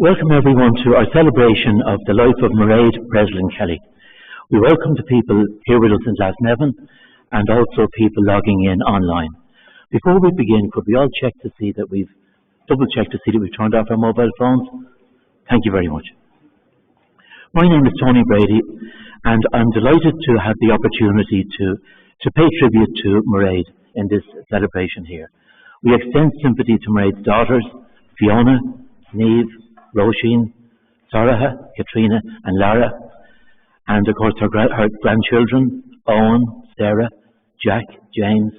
Welcome everyone to our celebration of the life of Mairead Breslin Kelly. We welcome the people here with us in Glasnevin and also people logging in online. Before we begin, could we all double-check to see that we've turned off our mobile phones? Thank you very much. My name is Tony Brady, and I'm delighted to have the opportunity to pay tribute to Mairead in this celebration here. We extend sympathy to Mairead's daughters, Fiona, Niamh, Roisin, Soraya, Katrina and Lara, and of course her grandchildren, Owen, Sarah, Jack, James,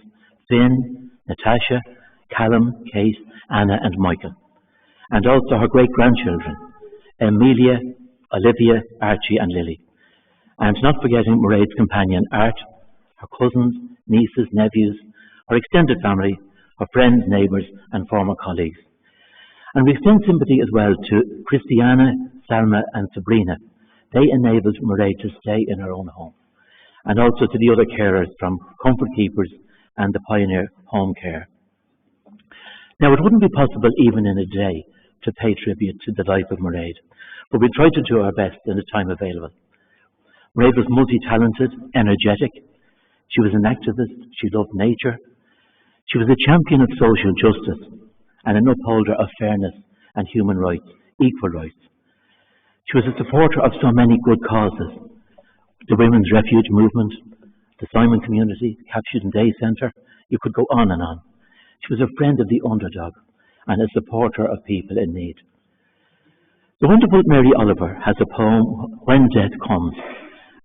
Finn, Natasha, Callum, Kate, Anna and Michael, and also her great-grandchildren, Amelia, Olivia, Archie and Lily, and not forgetting Mairead's companion Art, her cousins, nieces, nephews, her extended family, her friends, neighbours and former colleagues. And we extend sympathy as well to Christiana, Salma and Sabrina. They enabled Mairead to stay in her own home. And also to the other carers from Comfort Keepers and the Pioneer Home Care. Now, it wouldn't be possible even in a day to pay tribute to the life of Mairead, but we tried to do our best in the time available. Mairead was multi-talented, energetic. She was an activist. She loved nature. She was a champion of social justice and an upholder of fairness and human rights, equal rights. She was a supporter of so many good causes: the Women's Refuge Movement, the Simon Community, Captured Day Centre. You could go on and on. She was a friend of the underdog and a supporter of people in need. The wonderful Mary Oliver has a poem, When Death Comes,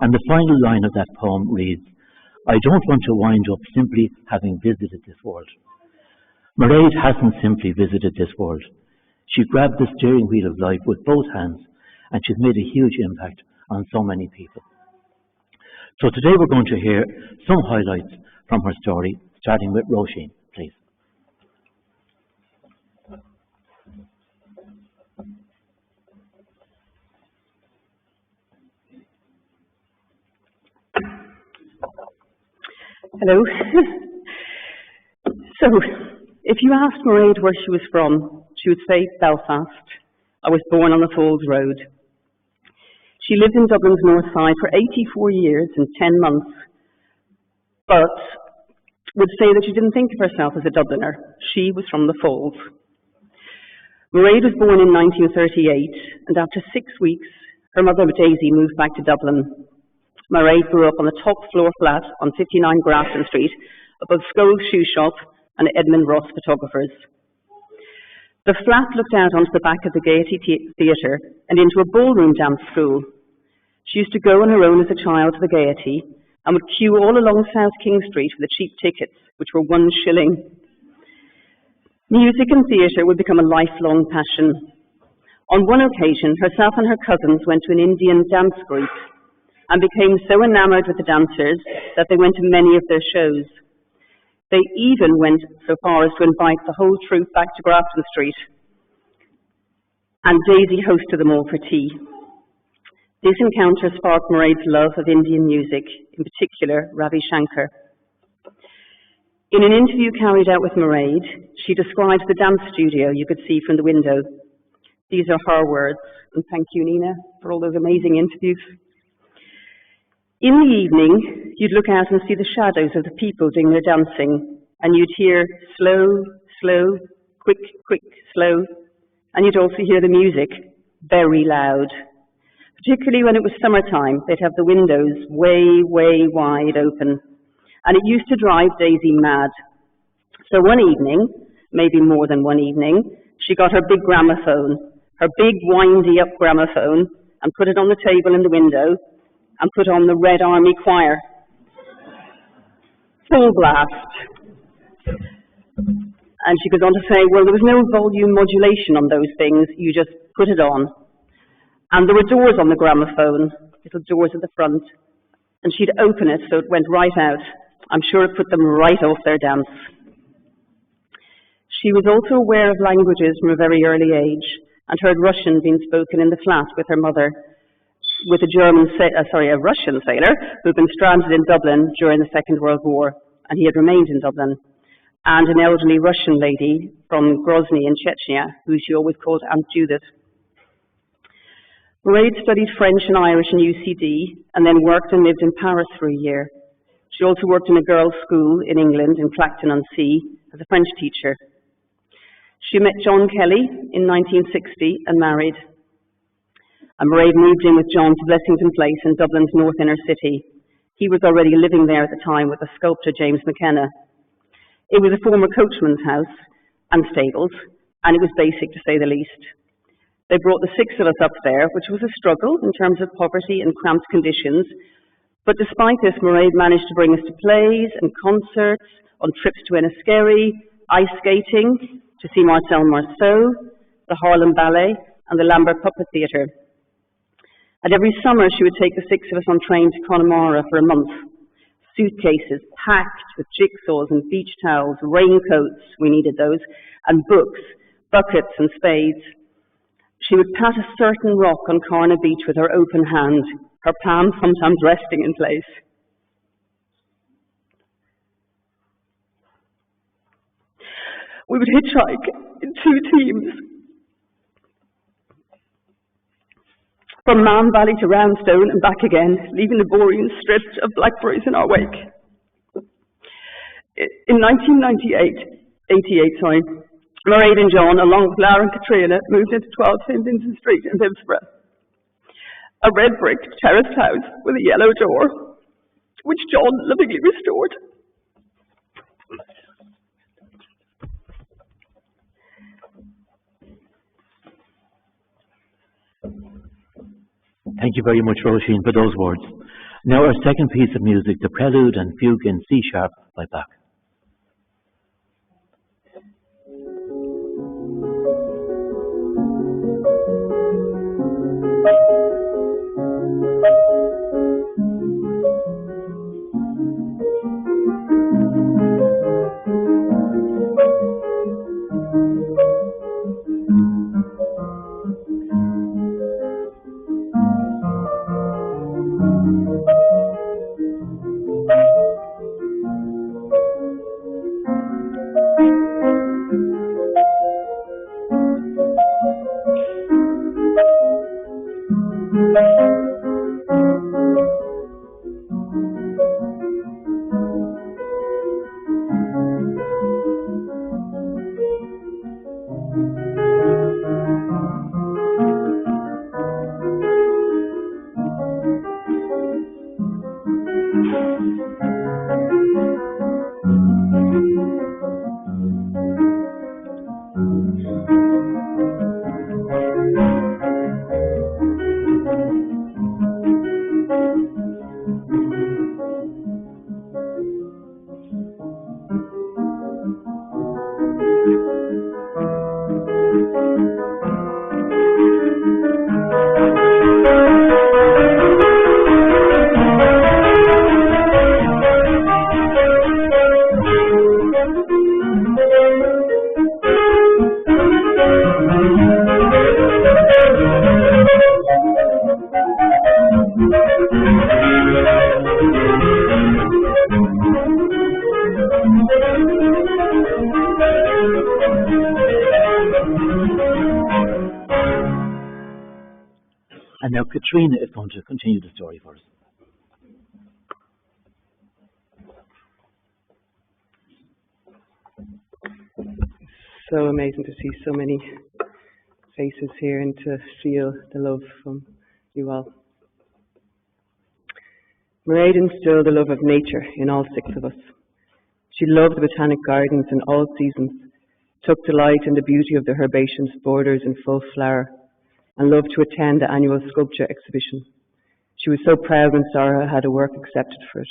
and the final line of that poem reads, "I don't want to wind up simply having visited this world." Mairead hasn't simply visited this world. She grabbed the steering wheel of life with both hands, and she's made a huge impact on so many people. So today we're going to hear some highlights from her story, starting with Roisin, please. Hello. If you asked Mairead where she was from, she would say Belfast. I was born on the Falls Road. She lived in Dublin's North Side for 84 years and 10 months, but would say that she didn't think of herself as a Dubliner. She was from the Falls. Mairead was born in 1938, and after 6 weeks, her mother Daisy moved back to Dublin. Mairead grew up on the top floor flat on 59 Grafton Street, above Scholl's Shoe Shop and Edmund Ross Photographers. The flat looked out onto the back of the Gaiety Theatre and into a ballroom dance school. She used to go on her own as a child to the Gaiety and would queue all along South King Street for the cheap tickets, which were 1 shilling. Music and theatre would become a lifelong passion. On one occasion, herself and her cousins went to an Indian dance group and became so enamoured with the dancers that they went to many of their shows. They even went so far as to invite the whole troupe back to Grafton Street, and Daisy hosted them all for tea. This encounter sparked Mairead's love of Indian music, in particular Ravi Shankar. In an interview carried out with Mairead, she describes the dance studio you could see from the window. These are her words, and thank you, Nina, for all those amazing interviews. In the evening, you'd look out and see the shadows of the people doing their dancing, and you'd hear slow, slow, quick, quick, slow, and you'd also hear the music very loud. Particularly when it was summertime, they'd have the windows way, way wide open, and it used to drive Daisy mad. So one evening, maybe more than one evening, she got her big gramophone, her big windy-up gramophone, and put it on the table in the window, and put on the Red Army Choir. Full blast. And she goes on to say, well, there was no volume modulation on those things, you just put it on. And there were doors on the gramophone, little doors at the front, and she'd open it so it went right out. I'm sure it put them right off their dance. She was also aware of languages from a very early age, and heard Russian being spoken in the flat with her mother, with a Russian sailor who had been stranded in Dublin during the Second World War, and he had remained in Dublin, and an elderly Russian lady from Grozny in Chechnya, who she always called Aunt Judith. Mairead studied French and Irish in UCD and then worked and lived in Paris for a year. She also worked in a girls' school in England, in Clacton-on-Sea, as a French teacher. She met John Kelly in 1960 and married. And Mairead moved in with John to Blessington Place in Dublin's north inner city. He was already living there at the time with the sculptor James McKenna. It was a former coachman's house and stables, and it was basic to say the least. They brought the six of us up there, which was a struggle in terms of poverty and cramped conditions. But despite this, Mairead managed to bring us to plays and concerts, on trips to Enniskerry, ice skating, to see Marcel Marceau, the Harlem Ballet, and the Lambert Puppet Theatre. And every summer she would take the six of us on train to Connemara for a month. Suitcases packed with jigsaws and beach towels, raincoats, we needed those, and books, buckets and spades. She would pat a certain rock on Carna Beach with her open hand, her palm sometimes resting in place. We would hitchhike in two teams from Man Valley to Roundstone and back again, leaving the borean strips of blackberries in our wake. In 1988, Mairead and John, along with Lara and Katrina, moved into 12 St. Vincent Street in Vinsborough, a red brick terraced house with a yellow door, which John lovingly restored. Thank you very much, Roisin, for those words. Now our second piece of music, the Prelude and Fugue in C sharp by Bach. And now Katrina is going to continue the story for us. So amazing to see so many faces here and to feel the love from you all. Mairead instilled the love of nature in all six of us. She loved the botanic gardens in all seasons, took delight in the beauty of the herbaceous borders in full flower, and loved to attend the annual sculpture exhibition. She was so proud when Sarah had a work accepted for it.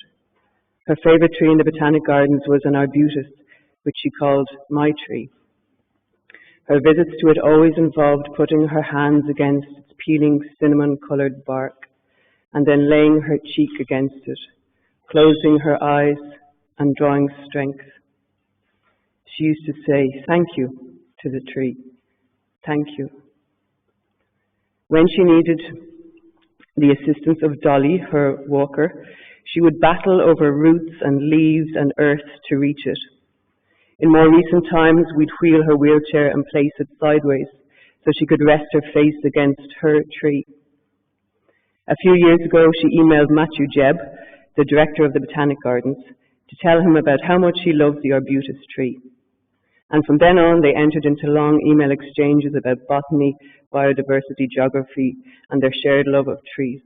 Her favourite tree in the botanic gardens was an arbutus, which she called my tree. Her visits to it always involved putting her hands against its peeling cinnamon-coloured bark, and then laying her cheek against it, closing her eyes and drawing strength. She used to say, "Thank you," to the tree. "Thank you." When she needed the assistance of Dolly, her walker, she would battle over roots and leaves and earth to reach it. In more recent times, we'd wheel her wheelchair and place it sideways so she could rest her face against her tree. A few years ago, she emailed Matthew Jebb, the director of the Botanic Gardens, to tell him about how much she loved the arbutus tree. And from then on, they entered into long email exchanges about botany, biodiversity, geography, and their shared love of trees.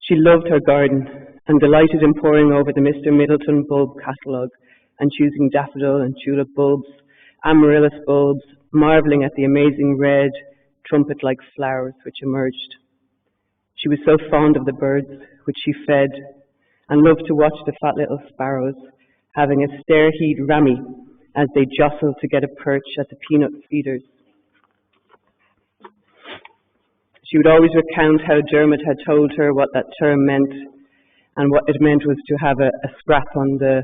She loved her garden and delighted in poring over the Mr. Middleton bulb catalogue and choosing daffodil and tulip bulbs, amaryllis bulbs, marvelling at the amazing red, trumpet-like flowers which emerged. She was so fond of the birds, which she fed, and loved to watch the fat little sparrows having a stare-heed rammy as they jostled to get a perch at the peanut feeders. She would always recount how Dermot had told her what that term meant, and what it meant was to have a scrap on the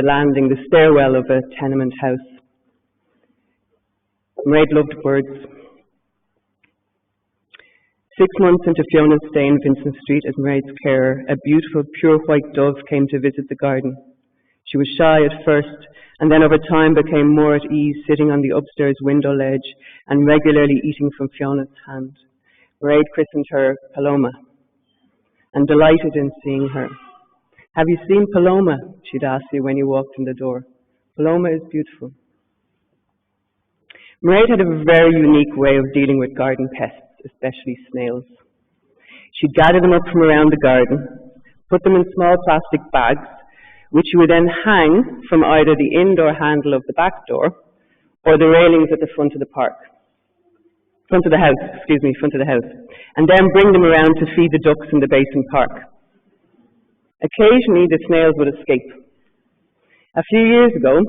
landing, the stairwell of a tenement house. Mairead loved birds. 6 months into Fiona's stay in Vincent Street as Mairead's carer, a beautiful pure white dove came to visit the garden. She was shy at first, and then over time became more at ease, sitting on the upstairs window ledge and regularly eating from Fiona's hand. Mairead christened her Paloma, and delighted in seeing her. "Have you seen Paloma?" she'd ask you when you walked in the door. Paloma is beautiful. Mairead had a very unique way of dealing with garden pests, especially snails. She'd gather them up from around the garden, put them in small plastic bags, which she would then hang from either the indoor handle of the back door or the railings at the front of the house, and then bring them around to feed the ducks in the basin park. Occasionally, the snails would escape. A few years ago,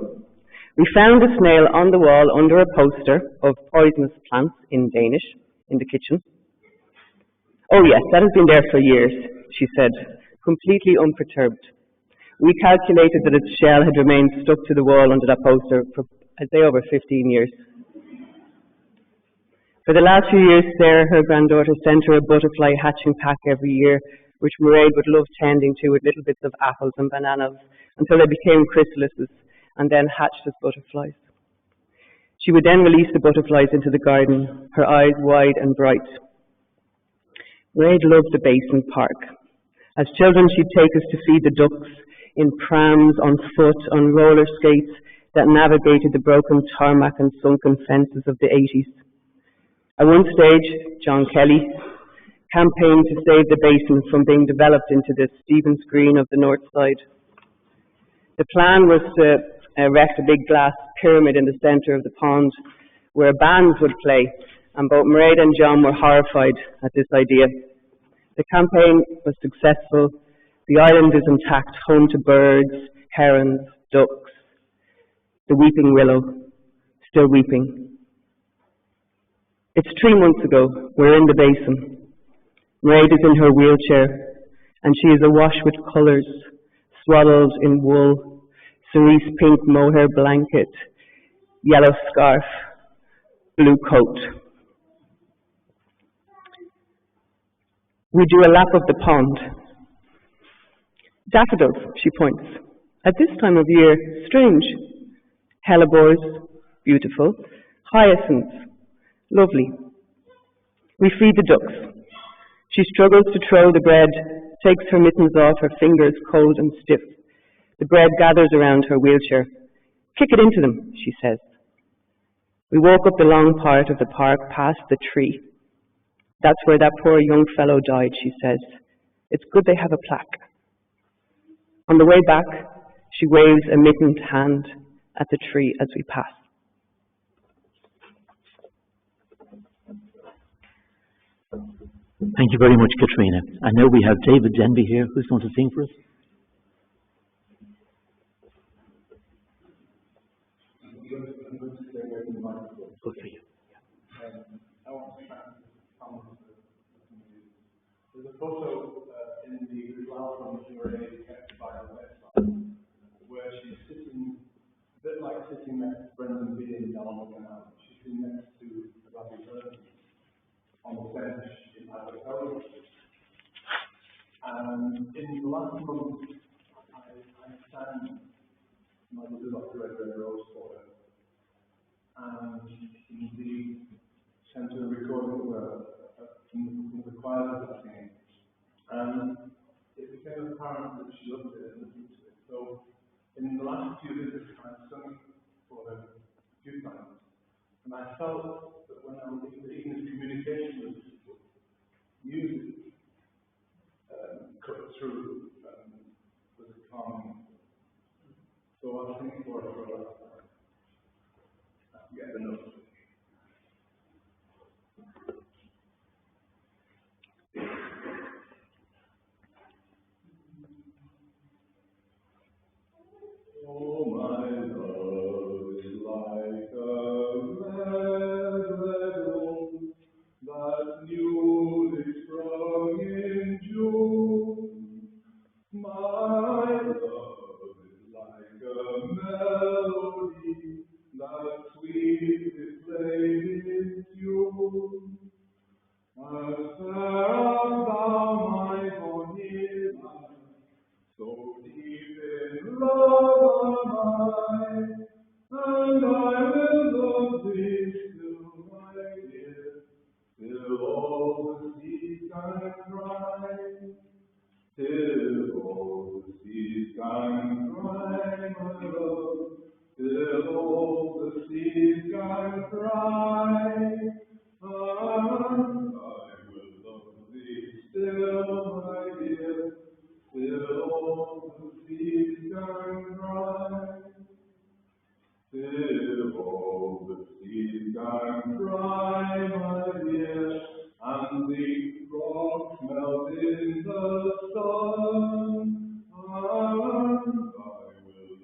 we found a snail on the wall under a poster of poisonous plants in Danish in the kitchen. "Oh yes, that has been there for years," she said, completely unperturbed. We calculated that its shell had remained stuck to the wall under that poster for, I'd say, over 15 years. For the last few years, Sarah, her granddaughter, sent her a butterfly hatching pack every year, which Mairead would love tending to with little bits of apples and bananas until they became chrysalises and then hatched as butterflies. She would then release the butterflies into the garden, her eyes wide and bright. Mairead loved the basin park. As children, she'd take us to feed the ducks in prams, on foot, on roller skates that navigated the broken tarmac and sunken fences of the 80s. At one stage, John Kelly campaigned to save the basin from being developed into the Stephen's Green of the north side. The plan was to erect a big glass pyramid in the centre of the pond where bands would play, and both Mairead and John were horrified at this idea. The campaign was successful. The island is intact, home to birds, herons, ducks. The weeping willow, still weeping. It's 3 months ago. We're in the basin. Mairead is in her wheelchair, and she is awash with colours, swaddled in wool, cerise pink mohair blanket, yellow scarf, blue coat. We do a lap of the pond. Daffodils, she points. At this time of year, strange. Hellebores, beautiful. Hyacinths, lovely. We feed the ducks. She struggles to throw the bread, takes her mittens off, her fingers cold and stiff. The bread gathers around her wheelchair. "Kick it into them," she says. We walk up the long part of the park past the tree. "That's where that poor young fellow died," she says. "It's good they have a plaque." On the way back, she waves a mittened hand at the tree as we pass. Thank you very much, Katrina. I know we have David Denby here who's going to sing for us. Good for you. There's a photo in the Glasnevin which Mairead kept by her website, where she's sitting, a bit like sitting next to Brendan Bean down on the canal. She's sitting next to Rabbi Breslin on the bench in Aberystwyth. And in the last month, I sang my little Dr. Red Rose for her. And indeed sent her a recording of in the choirs I was singing. And it became apparent that she loved it and listened to it. So in the last few visits, I've sung for her a few times. And I felt that when I was even in communication with people, music cut through was calming. So I was thinking for her for a lot of time. I forget the notes. Oh, my love is like a red, red rose that newly sprung in June. My love is like a melody that sweetly played in tune. As fair art thou, my bonny love, so deep in love am I, and I will love thee still, my dear, till all the seas can cry, till all the seas can cry, my love, till all the seas can cry, and I will love thee still, my dear, till all the seas can cry, till all the seas can cry, my dear, and the rocks melt in the sun, and I will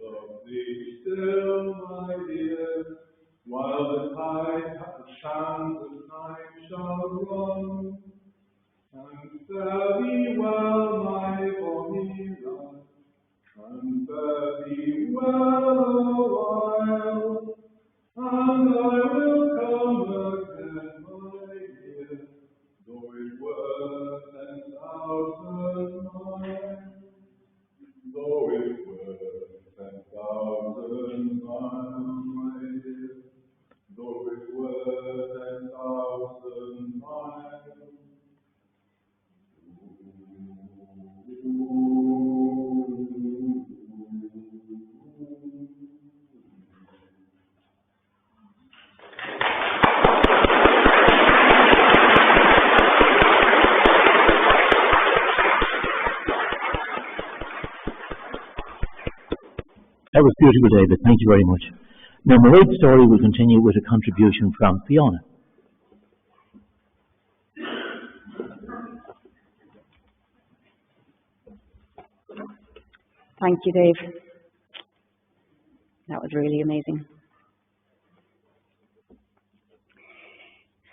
love thee still, my dear, while the tide hath sands of time shall run. And fare thee well, my bonny love, and fare thee well awhile, and I will come again, my dear, though it were 10,000 miles, though it were 10,000 miles, my dear, though it were 10,000 miles. That was beautiful, David. Thank you very much. Now, Mairead's story will continue with a contribution from Fiona. Thank you, Dave. That was really amazing.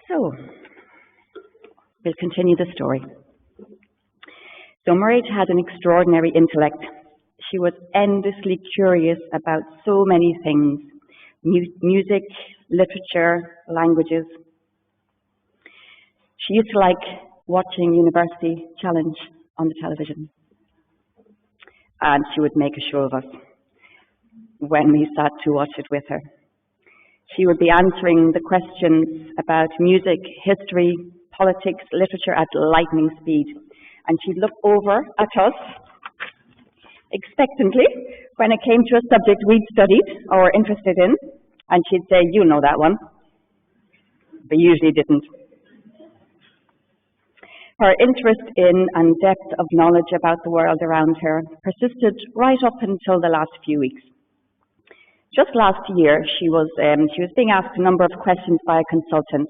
So, we'll continue the story. So, Mairead had an extraordinary intellect. She was endlessly curious about so many things: music, literature, languages. She used to like watching University Challenge on the television. And she would make a show of us when we sat to watch it with her. She would be answering the questions about music, history, politics, literature at lightning speed. And she'd look over at us expectantly when it came to a subject we'd studied or were interested in, and she'd say, "You know that one." But usually didn't. Her interest in and depth of knowledge about the world around her persisted right up until the last few weeks. Just last year, she was being asked a number of questions by a consultant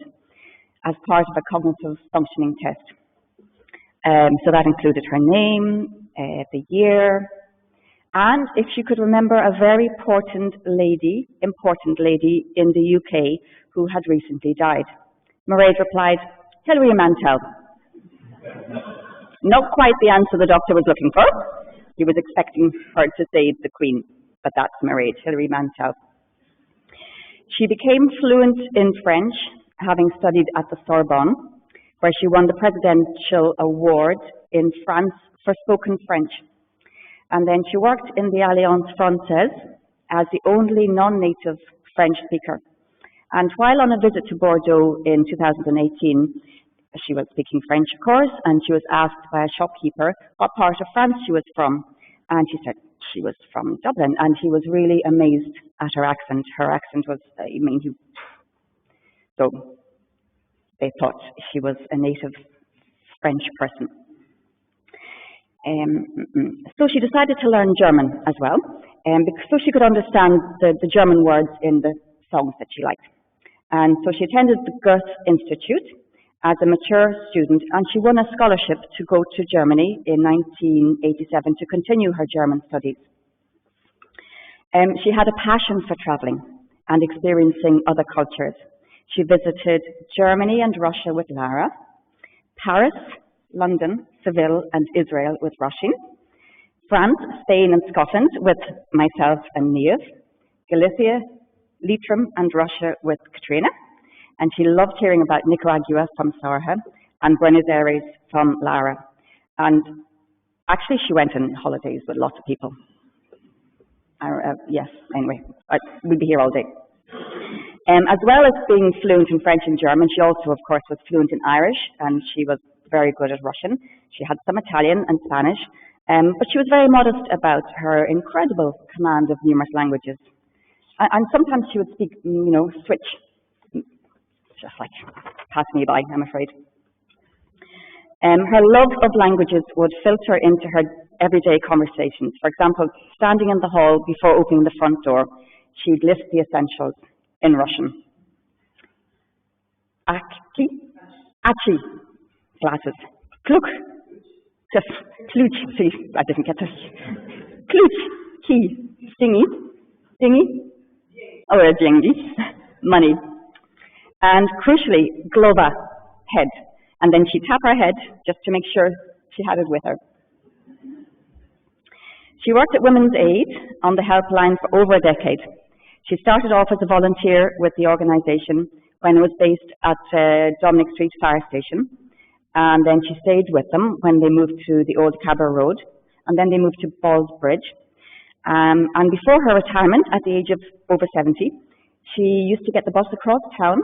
as part of a cognitive functioning test. So that included her name, the year, and if she could remember a very important lady in the UK who had recently died. Mairead replied, "Hilary Mantel." Not quite the answer the doctor was looking for. He was expecting her to say the Queen, but that's Mairead, Hilary Mantel. She became fluent in French, having studied at the Sorbonne, where she won the Presidential Award in France for spoken French. And then she worked in the Alliance Française as the only non-native French speaker. And while on a visit to Bordeaux in 2018, She was speaking French, of course, and she was asked by a shopkeeper what part of France she was from. And she said she was from Dublin, and he was really amazed at her accent. Her accent was, so they thought she was a native French person. So she decided to learn German as well, so she could understand the German words in the songs that she liked. And so she attended the Goethe Institute as a mature student, and she won a scholarship to go to Germany in 1987 to continue her German studies. She had a passion for traveling and experiencing other cultures. She visited Germany and Russia with Lara, Paris, London, Seville, and Israel with Roisin, France, Spain, and Scotland with myself and Niamh, Galicia, Leitrim, and Russia with Katrina. And she loved hearing about Nicaragua from Sarha and Buenos Aires from Lara. And actually, she went on holidays with lots of people. Yes, anyway, we'd be here all day. As well as being fluent in French and German, she also, of course, was fluent in Irish, and she was very good at Russian. She had some Italian and Spanish, but she was very modest about her incredible command of numerous languages. And sometimes she would speak, switch, just like pass me by, I'm afraid. Her love of languages would filter into her everyday conversations. For example, standing in the hall before opening the front door, she'd list the essentials in Russian. Achi, glasses. Kluk, just kluch, see, I didn't get this. Kluch, key, dingy, or a dingy, money. And crucially, glova, head. And then she'd tap her head just to make sure she had it with her. She worked at Women's Aid on the helpline for over a decade. She started off as a volunteer with the organisation when it was based at Dominic Street Fire Station. And then she stayed with them when they moved to the old Cabra Road. And then they moved to Ballsbridge. And before her retirement, at the age of over 70, she used to get the bus across town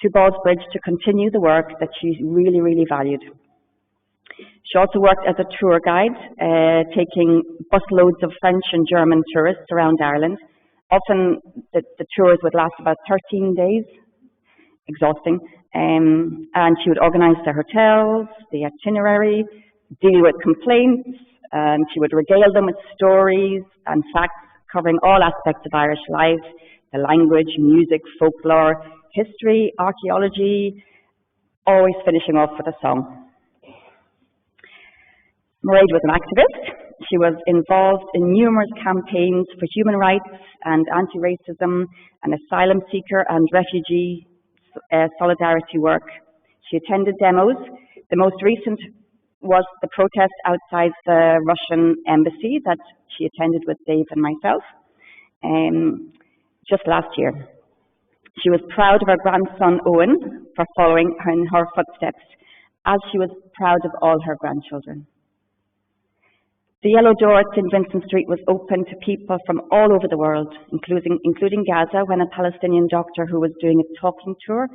to Ballsbridge to continue the work that she really, really valued. She also worked as a tour guide, taking busloads of French and German tourists around Ireland. Often the tours would last about 13 days, exhausting, and she would organise the hotels, the itinerary, deal with complaints, and she would regale them with stories and facts covering all aspects of Irish life, the language, music, folklore, history, archaeology, always finishing off with a song. Mairead was an activist. She was involved in numerous campaigns for human rights and anti-racism and asylum seeker and refugee solidarity work. She attended demos. The most recent was the protest outside the Russian embassy that she attended with Dave and myself just last year. She was proud of her grandson Owen for following in her footsteps, as she was proud of all her grandchildren. The Yellow Door at St. Vincent Street was open to people from all over the world, including Gaza, when a Palestinian doctor who was doing a talking tour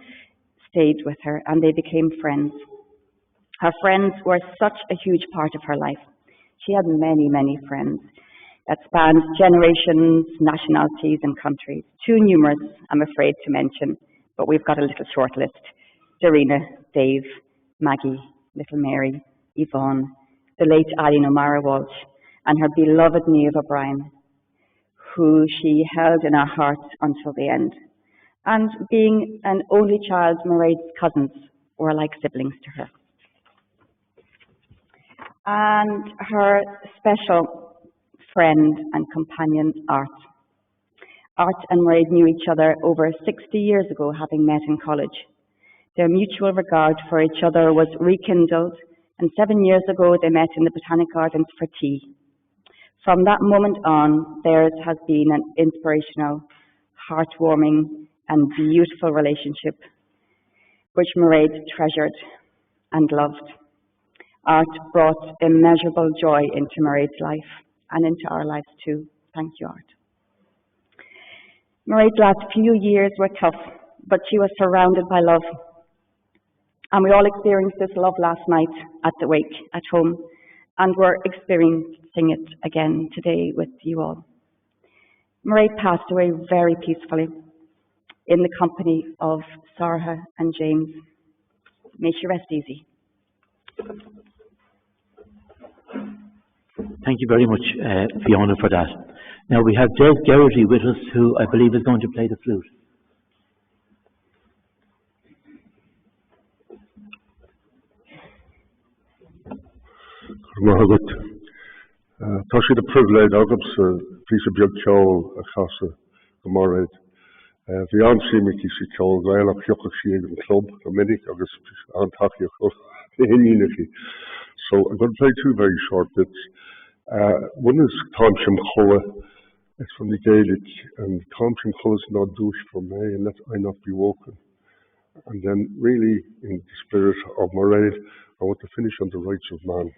stayed with her, and they became friends. Her friends were such a huge part of her life. She had many, many friends that spanned generations, nationalities, and countries. Too numerous, I'm afraid, to mention, but we've got a little short list. Darina, Dave, Maggie, little Mary, Yvonne, the late Eileen O'Mara Walsh, and her beloved Niamh O'Brien, who she held in her heart until the end. And being an only child, Mairead's cousins were like siblings to her. And her special friend and companion, Art. Art and Mairead knew each other over 60 years ago, having met in college. Their mutual regard for each other was rekindled, and 7 years ago they met in the Botanic Gardens for tea. From that moment on, theirs has been an inspirational, heartwarming, and beautiful relationship, which Mairead treasured and loved. Art brought immeasurable joy into Mairead's life, and into our lives too. Thank you, Art. Mairead's last few years were tough, but she was surrounded by love. And we all experienced this love last night at the wake at home, and we're experiencing it again today with you all. Mairead passed away very peacefully in the company of Sarah and James. May she rest easy. Thank you very much, Fiona, for that. Now we have Des Geraghty with us, who I believe is going to play the flute. Mairead, tá sé the privilege agam sa piece of big ceol a chasa go Mairead. Bhí an síimicí sí ceol gaelach fiochach sí ag an club go minic agus an tachiach ó hinínachí. So I'm going to play two very short bits. One is Táimsim Chola. It's from the Gaelic, and Táimsim Chola is not douche for me, and let I not be woken. And then really in the spirit of Mairead, I want to finish on the rights of man.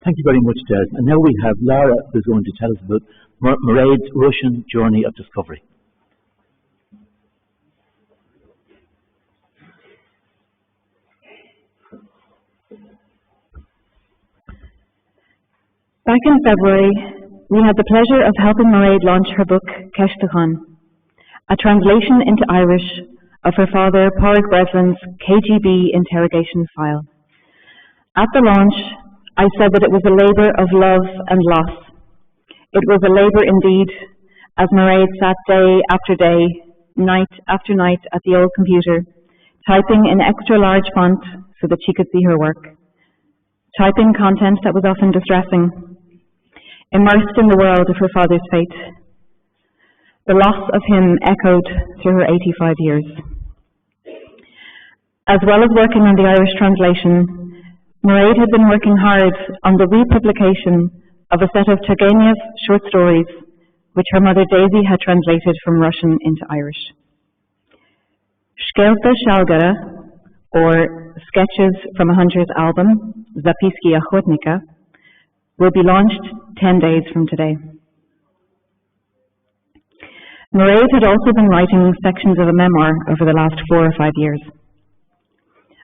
Thank you very much, Des. And now we have Lara, who's going to tell us about Mairead's Russian journey of discovery. Back in February, we had the pleasure of helping Mairead launch her book, Ceistechan, a translation into Irish of her father, Pádraig Breslin's KGB interrogation file. At the launch, I said that it was a labour of love and loss. It was a labour indeed, as Mairead sat day after day, night after night at the old computer, typing in extra large font so that she could see her work, typing content that was often distressing, immersed in the world of her father's fate. The loss of him echoed through her 85 years. As well as working on the Irish translation, Mairead had been working hard on the republication of a set of Turgenev short stories which her mother Daisy had translated from Russian into Irish. Shkelka Shalgara, or Sketches from a Hunter's Album, Zapiski Ochotnika, will be launched 10 days from today. Mairead had also been writing sections of a memoir over the last 4 or 5 years.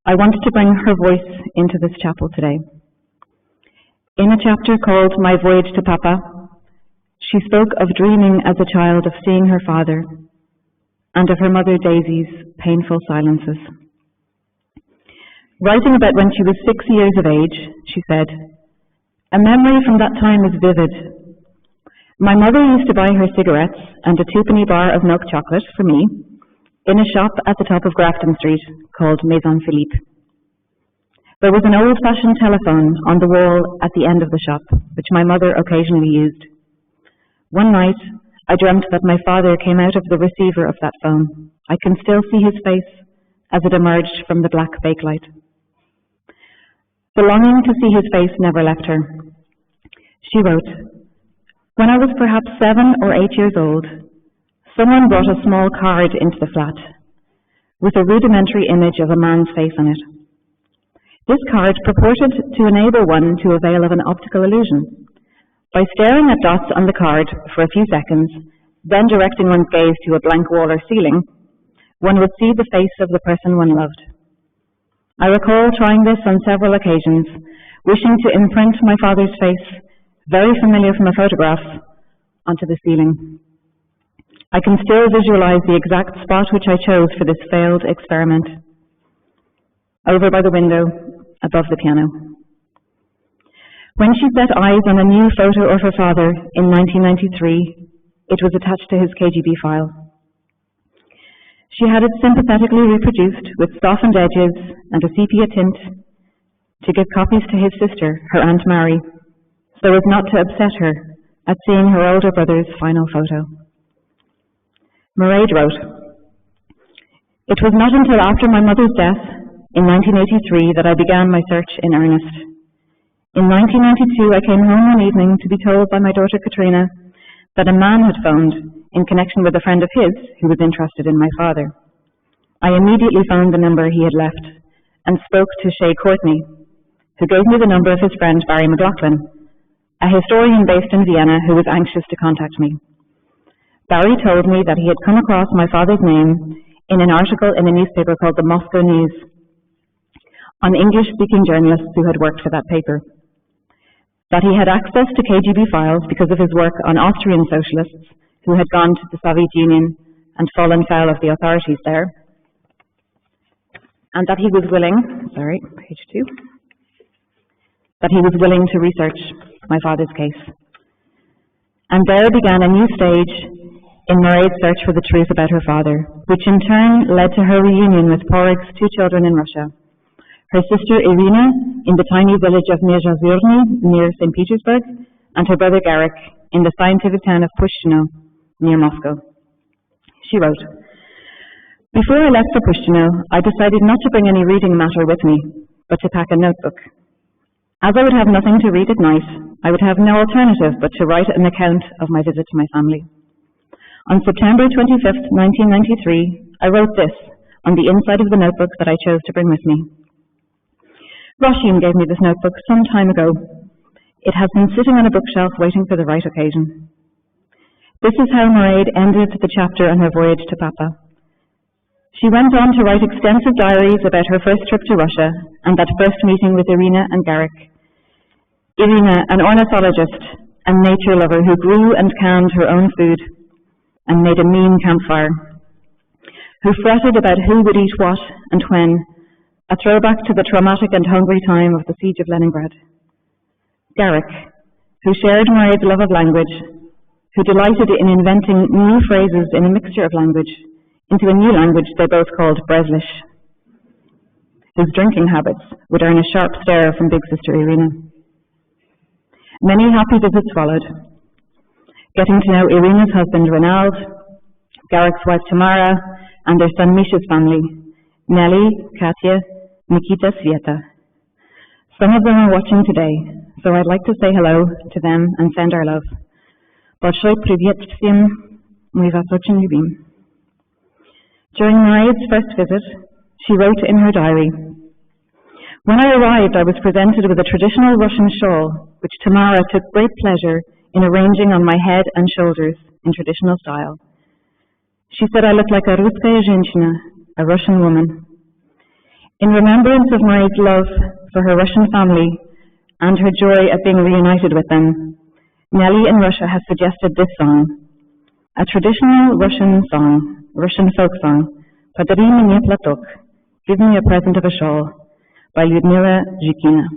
I wanted to bring her voice into this chapel today. In a chapter called My Voyage to Papa, she spoke of dreaming as a child of seeing her father and of her mother Daisy's painful silences. Writing about when she was 6 years of age, she said, "A memory from that time is vivid. My mother used to buy her cigarettes and a 2-penny bar of milk chocolate for me in a shop at the top of Grafton Street called Maison Philippe. There was an old-fashioned telephone on the wall at the end of the shop, which my mother occasionally used. One night, I dreamt that my father came out of the receiver of that phone. I can still see his face as it emerged from the black bakelite. The longing to see his face never left her. She wrote, "When I was perhaps 7 or 8 years old, someone brought a small card into the flat with a rudimentary image of a man's face on it. This card purported to enable one to avail of an optical illusion. By staring at dots on the card for a few seconds, then directing one's gaze to a blank wall or ceiling, one would see the face of the person one loved. I recall trying this on several occasions, wishing to imprint my father's face, very familiar from a photograph, onto the ceiling. I can still visualize the exact spot which I chose for this failed experiment. Over by the window, above the piano. When she set eyes on a new photo of her father in 1993, it was attached to his KGB file. She had it sympathetically reproduced with softened edges and a sepia tint to give copies to his sister, her Aunt Mary, so as not to upset her at seeing her older brother's final photo. Mairead wrote, "It was not until after my mother's death in 1983 that I began my search in earnest. In 1992 I came home one evening to be told by my daughter Katrina that a man had phoned in connection with a friend of his who was interested in my father. I immediately phoned the number he had left and spoke to Shay Courtney, who gave me the number of his friend Barry McLaughlin, a historian based in Vienna who was anxious to contact me. Barry told me that he had come across my father's name in an article in a newspaper called the Moscow News on English-speaking journalists who had worked for that paper, that he had access to KGB files because of his work on Austrian socialists who had gone to the Soviet Union and fallen foul of the authorities there, and that he was willing, page 2, that he was willing to research my father's case. And there began a new stage in Mairead's search for the truth about her father, which in turn led to her reunion with Poryg's 2 children in Russia, her sister Irina in the tiny village of Nizhazurny near St. Petersburg, and her brother Garrick in the scientific town of Pushchino near Moscow. She wrote, "Before I left for Pushchino, I decided not to bring any reading matter with me, but to pack a notebook. As I would have nothing to read at night, I would have no alternative but to write an account of my visit to my family. On September 25th, 1993, I wrote this on the inside of the notebook that I chose to bring with me. Roisin gave me this notebook some time ago. It has been sitting on a bookshelf waiting for the right occasion." This is how Mairead ended the chapter on her voyage to Papa. She went on to write extensive diaries about her first trip to Russia and that first meeting with Irina and Garrick. Irina, an ornithologist and nature lover who grew and canned her own food and made a mean campfire, who fretted about who would eat what and when, a throwback to the traumatic and hungry time of the siege of Leningrad. Garrick, who shared Mairead's love of language, who delighted in inventing new phrases in a mixture of language into a new language they both called Breslin, whose drinking habits would earn a sharp stare from big sister Irina. Many happy visits followed, getting to know Irina's husband Renald, Garek's wife Tamara, and their son Misha's family, Nelly, Katya, Nikita, Sveta. Some of them are watching today, so I'd like to say hello to them and send our love. Большой привет всем, мы вас очень любим. During Mairead's first visit, she wrote in her diary, "When I arrived, I was presented with a traditional Russian shawl, which Tamara took great pleasure in arranging on my head and shoulders in traditional style. She said I looked like a Russkaya женщина, a Russian woman." In remembrance of Mairead's love for her Russian family and her joy at being reunited with them, Nelly in Russia has suggested this song, a traditional Russian song, Russian folk song, "Подари мне платок," Give Me a Present of a Shawl, by Lyudmila Zhikina.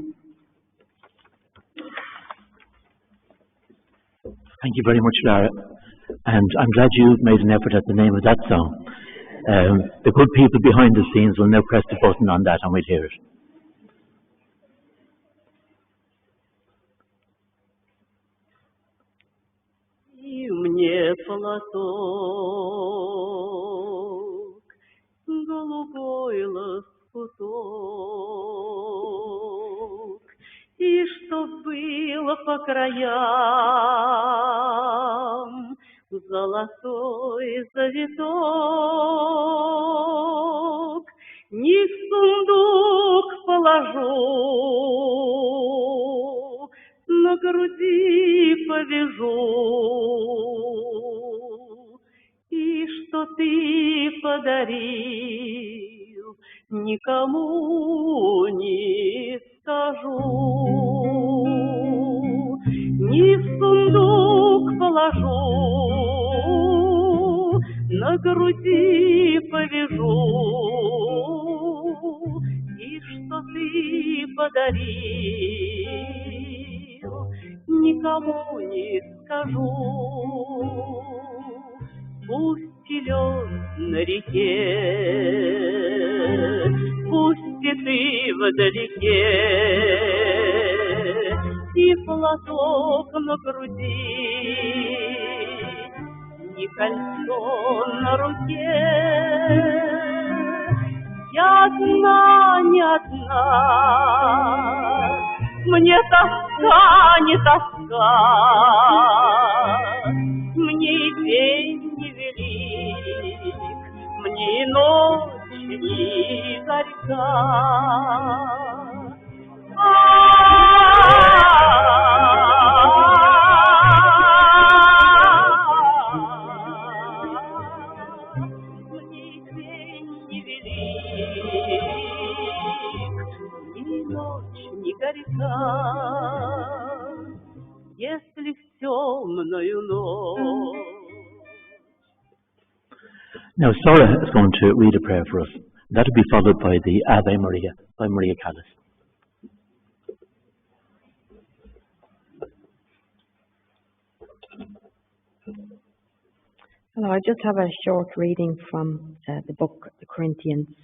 Thank you very much, Lara. And I'm glad you made an effort at the name of that song. The good people behind the scenes will now press the button on that and we'll hear it. И мне платок, голубой лоскуток, и чтоб было по краям золотой завиток, не в сундук положу, на груди повяжу, и что ты подарил, никому не скажу. Не в сундук положу, на груди повяжу, и что ты подарил, никому не скажу. Пусть и лед на реке, пусть и ты вдалеке, и платок на груди, и кольцо на руке. Я одна, не одна, мне тоска, не тоска, мне и день не велик, мне и ночь не горька. Мне и день не велик, мне и ночь не горька. Если в темную ночь. Now, Sarah is going to read a prayer for us. That will be followed by the Ave Maria by Maria Callas. Hello, I just have a short reading from the book, The Corinthians.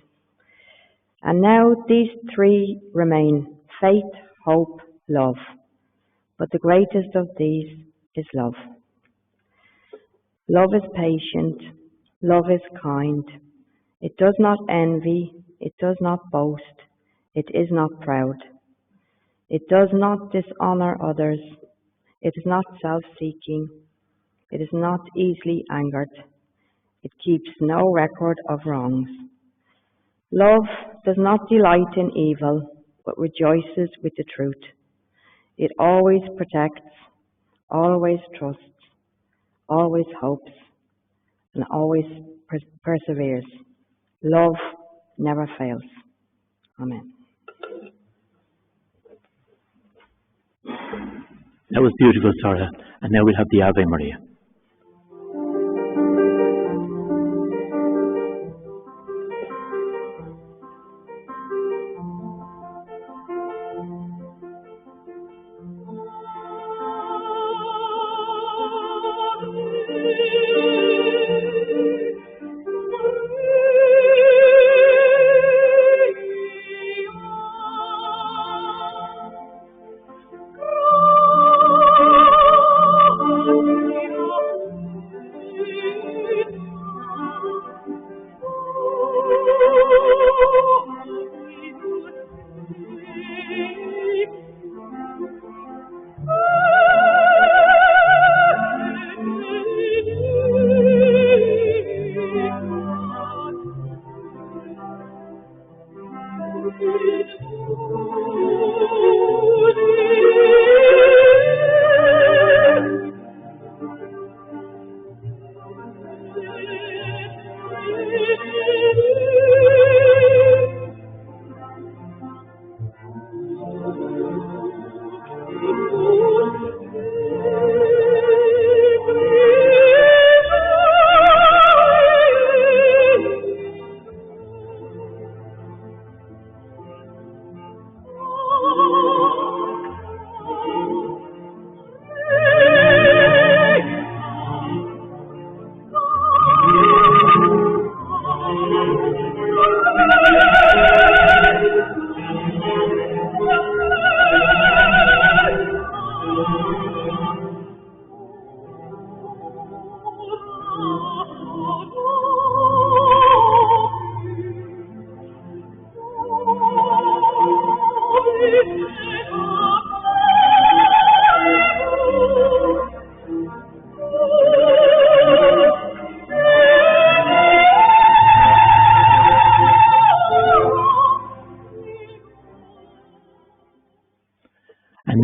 And now these three remain: faith, hope, love. But the greatest of these is love. Love is patient. Love is kind. It does not envy. It does not boast. It is not proud. It does not dishonor others. It is not self-seeking. It is not easily angered. It keeps no record of wrongs. Love does not delight in evil, but rejoices with the truth. It always protects, always trusts, always hopes, and always perseveres. Love never fails. Amen. That was beautiful, Sarah. And now we'll have the Ave Maria.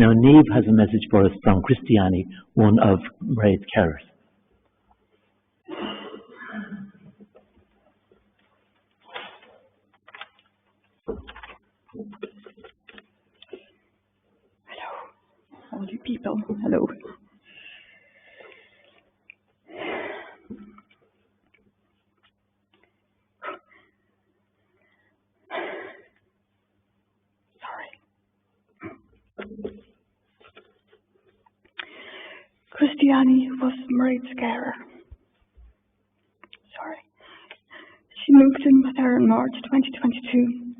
Now, Neve has a message for us from Christiane, one of Mairead's carers. All you people, hello. Sorry. Christiane was Mairead's carer. Sorry. She moved in with her in March 2022.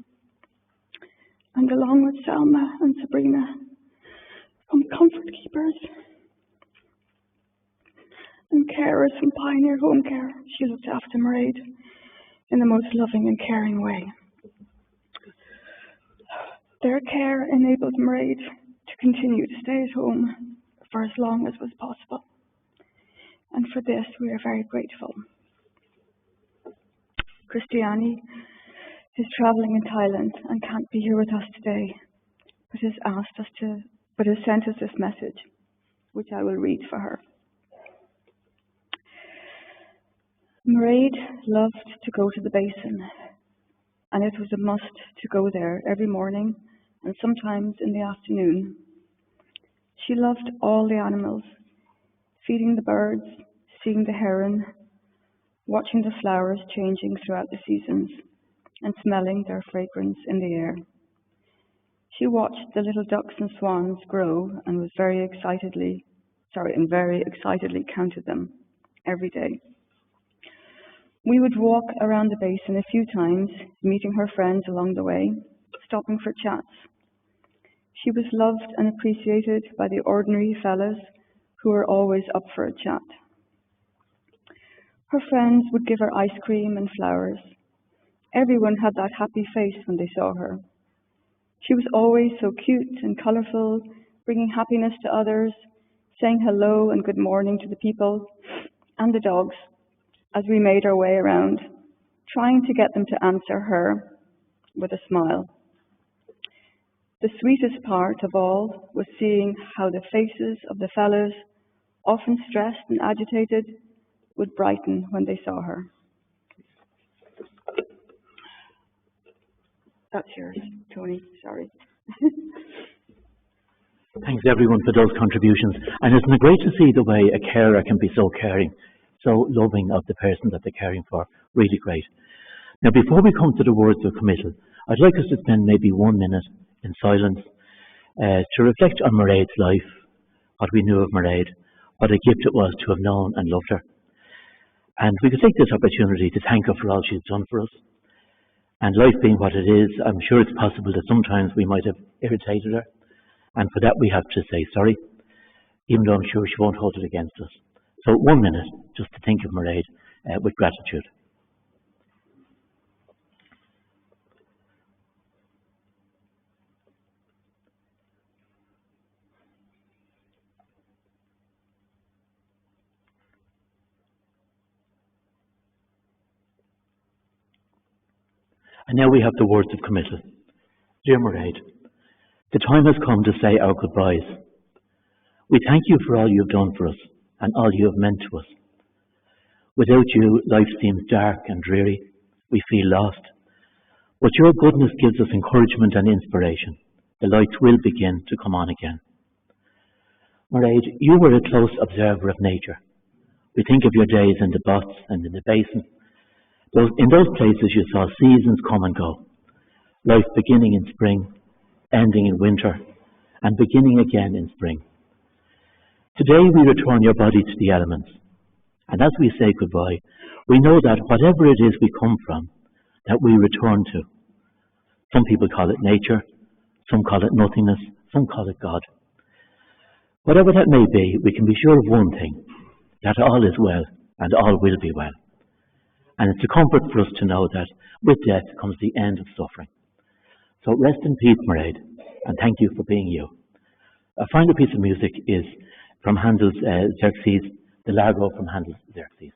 And along with Selma and Sabrina, from Comfort Keepers and carers from Pioneer Home Care, she looked after Mairead in the most loving and caring way. Their care enabled Mairead to continue to stay at home for as long as was possible. And for this, we are very grateful. Christiane is travelling in Thailand and can't be here with us today, but has sent us this message, which I will read for her. Mairead loved to go to the basin, and it was a must to go there every morning and sometimes in the afternoon. She loved all the animals, feeding the birds, seeing the heron, watching the flowers changing throughout the seasons, and smelling their fragrance in the air. She watched the little ducks and swans grow and very excitedly counted them every day. We would walk around the basin a few times, meeting her friends along the way, stopping for chats. She was loved and appreciated by the ordinary fellas who were always up for a chat. Her friends would give her ice cream and flowers. Everyone had that happy face when they saw her. She was always so cute and colourful, bringing happiness to others, saying hello and good morning to the people and the dogs as we made our way around, trying to get them to answer her with a smile. The sweetest part of all was seeing how the faces of the fellows, often stressed and agitated, would brighten when they saw her. That's yours, Tony. Sorry. Thanks everyone for those contributions. And it's great to see the way a carer can be so caring, so loving of the person that they're caring for. Really great. Now, before we come to the words of committal, I'd like us to spend maybe 1 minute in silence to reflect on Mairead's life, what we knew of Mairead, what a gift it was to have known and loved her. And we could take this opportunity to thank her for all she's done for us. And life being what it is, I'm sure it's possible that sometimes we might have irritated her. And for that we have to say sorry, even though I'm sure she won't hold it against us. So 1 minute just to think of Mairead with gratitude. And now we have the words of committal. Dear Mairead, the time has come to say our goodbyes. We thank you for all you have done for us and all you have meant to us. Without you, life seems dark and dreary. We feel lost. But your goodness gives us encouragement and inspiration. The lights will begin to come on again. Mairead, you were a close observer of nature. We think of your days in the bots and in the basin. In those places you saw seasons come and go. Life beginning in spring, ending in winter, and beginning again in spring. Today we return your body to the elements. And as we say goodbye, we know that whatever it is we come from, that we return to. Some people call it nature, some call it nothingness, some call it God. Whatever that may be, we can be sure of one thing, that all is well and all will be well. And it's a comfort for us to know that with death comes the end of suffering. So rest in peace, Mairead, and thank you for being you. A final piece of music is from Handel's Xerxes, the Largo from Handel's Xerxes.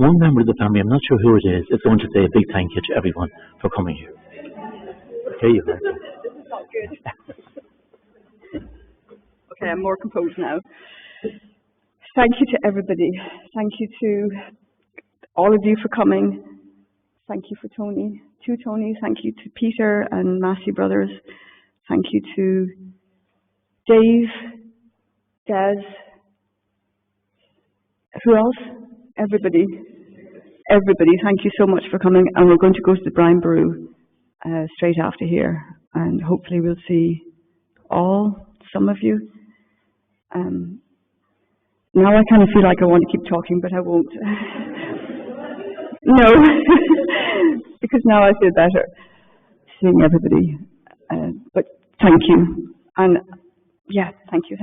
one member of the family, I'm not sure who it is going to say a big thank you to everyone for coming here. Okay, you guys. This is not good. Okay, I'm more composed now. Thank you to everybody. Thank you to all of you for coming. Thank you for Tony, to Tony. Thank you to Peter and Massey Brothers. Thank you to Dave, Des, who else? Everybody. Everybody, thank you so much for coming. And we're going to go to the Brian Brew straight after here. And hopefully we'll see some of you. Now I kind of feel like I want to keep talking, but I won't. No, because now I feel better seeing everybody. But thank you. And yeah, thank you.